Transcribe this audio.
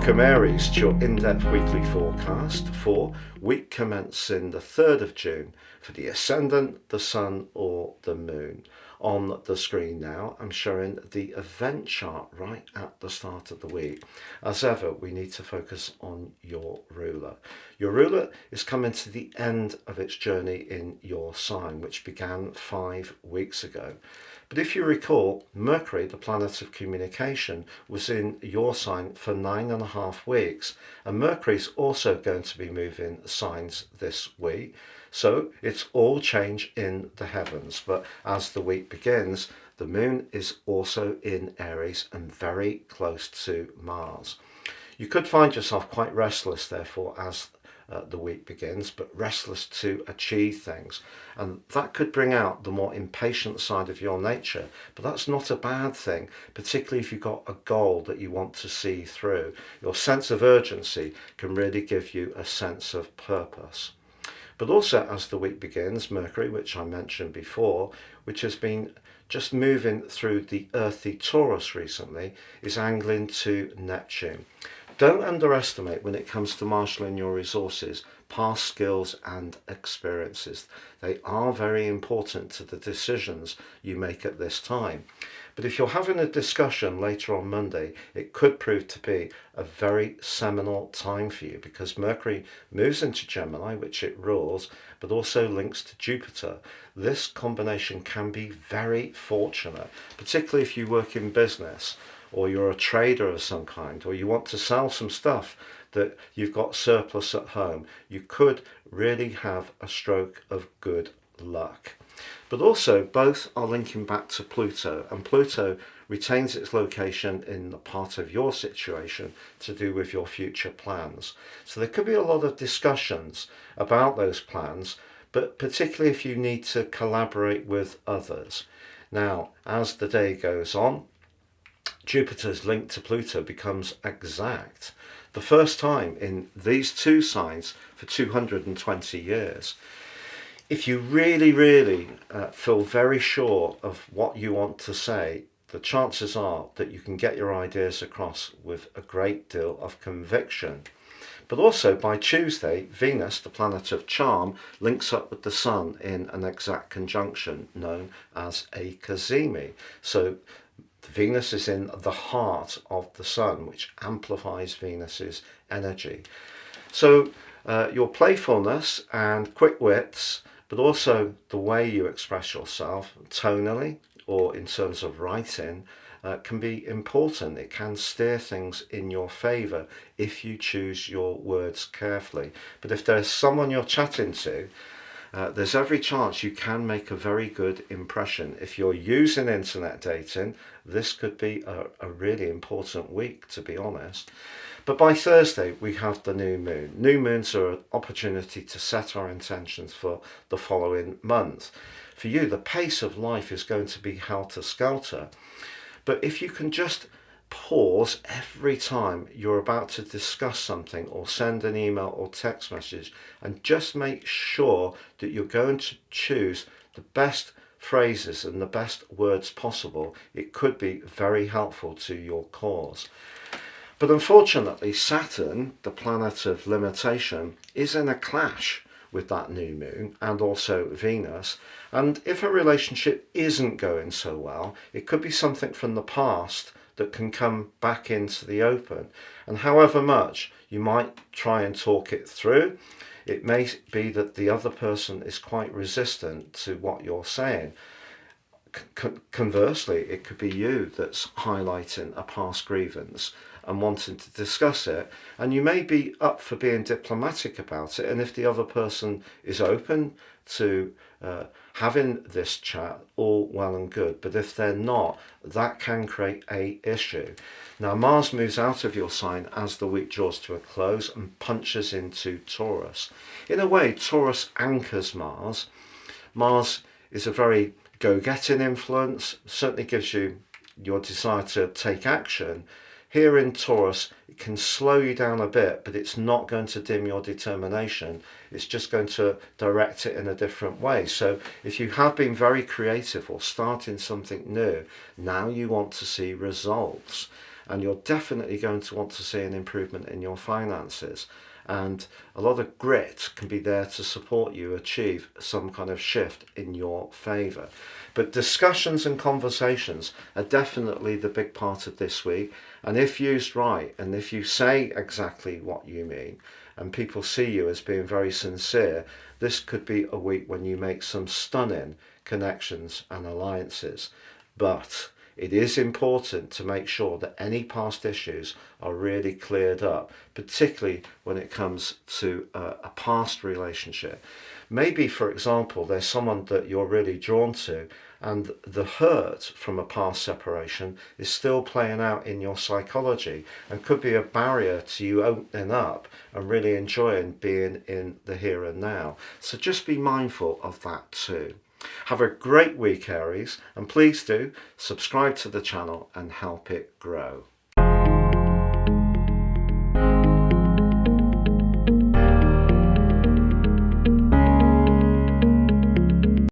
Welcome Aries to your in-depth weekly forecast for week commencing the 3rd of June for the Ascendant, the Sun or the Moon. On the screen now I'm showing the event chart right at the start of the week. As ever, we need to focus on your ruler. Your ruler is coming to the end of its journey in your sign, which began 5 weeks ago. But if you recall, Mercury, the planet of communication, was in your sign for 9.5 weeks, and Mercury's also going to be moving signs this week. So it's all change in the heavens. But as the week begins, the moon is also in Aries and very close to Mars. You could find yourself quite restless, therefore, as the week begins, but restless to achieve things, and that could bring out the more impatient side of your nature. But that's not a bad thing, particularly if you've got a goal that you want to see through. Your sense of urgency can really give you a sense of purpose. But also, as the week begins, Mercury, which I mentioned before, which has been just moving through the earthy Taurus recently, is angling to Neptune. Don't underestimate, when it comes to marshalling your resources, past skills and experiences. They are very important to the decisions you make at this time. But if you're having a discussion later on Monday, it could prove to be a very seminal time for you, because Mercury moves into Gemini, which it rules, but also links to Jupiter. This combination can be very fortunate, particularly if you work in business, or you're a trader of some kind, or you want to sell some stuff that you've got surplus at home. You could really have a stroke of good luck. But also, both are linking back to Pluto, and Pluto retains its location in the part of your situation to do with your future plans. So there could be a lot of discussions about those plans, but particularly if you need to collaborate with others. Now, as the day goes on, Jupiter's link to Pluto becomes exact. The first time in these two signs for 220 years. If you really feel very sure of what you want to say, the chances are that you can get your ideas across with a great deal of conviction. But also, by Tuesday, Venus, the planet of charm, links up with the Sun in an exact conjunction known as a cazimi. So Venus is in the heart of the Sun, which amplifies Venus's energy. So your playfulness and quick wits, but also the way you express yourself tonally or in terms of writing, can be important. It can steer things in your favour if you choose your words carefully. But if there's someone you're chatting to, there's every chance you can make a very good impression. If you're using internet dating, this could be a really important week, to be honest. But by Thursday, we have the new moon. New moons are an opportunity to set our intentions for the following month. For you, the pace of life is going to be helter-skelter. But if you can just pause every time you're about to discuss something or send an email or text message, and just make sure that you're going to choose the best phrases and the best words possible, it could be very helpful to your cause. But unfortunately, Saturn, the planet of limitation, is in a clash with that new moon and also Venus. And if a relationship isn't going so well, it could be something from the past that can come back into the open. And however much you might try and talk it through, it may be that the other person is quite resistant to what you're saying. Conversely, it could be you that's highlighting a past grievance and wanting to discuss it, and you may be up for being diplomatic about it, and if the other person is open to having this chat, all well and good. But if they're not, that can create a issue. Now, Mars moves out of your sign as the week draws to a close and punches into Taurus. In a way, Taurus anchors Mars. Mars is a very go-getting influence, certainly gives you your desire to take action. Here in Taurus, it can slow you down a bit, but it's not going to dim your determination. It's just going to direct it in a different way. So if you have been very creative or starting something new, now you want to see results. and you're definitely going to want to see an improvement in your finances. And a lot of grit can be there to support you achieve some kind of shift in your favour. But discussions and conversations are definitely the big part of this week. And if used right, and if you say exactly what you mean, and people see you as being very sincere, this could be a week when you make some stunning connections and alliances. But it is important to make sure that any past issues are really cleared up, particularly when it comes to a past relationship. Maybe, for example, there's someone that you're really drawn to, and the hurt from a past separation is still playing out in your psychology and could be a barrier to you opening up and really enjoying being in the here and now. So just be mindful of that too. Have a great week, Aries, and please do subscribe to the channel and help it grow.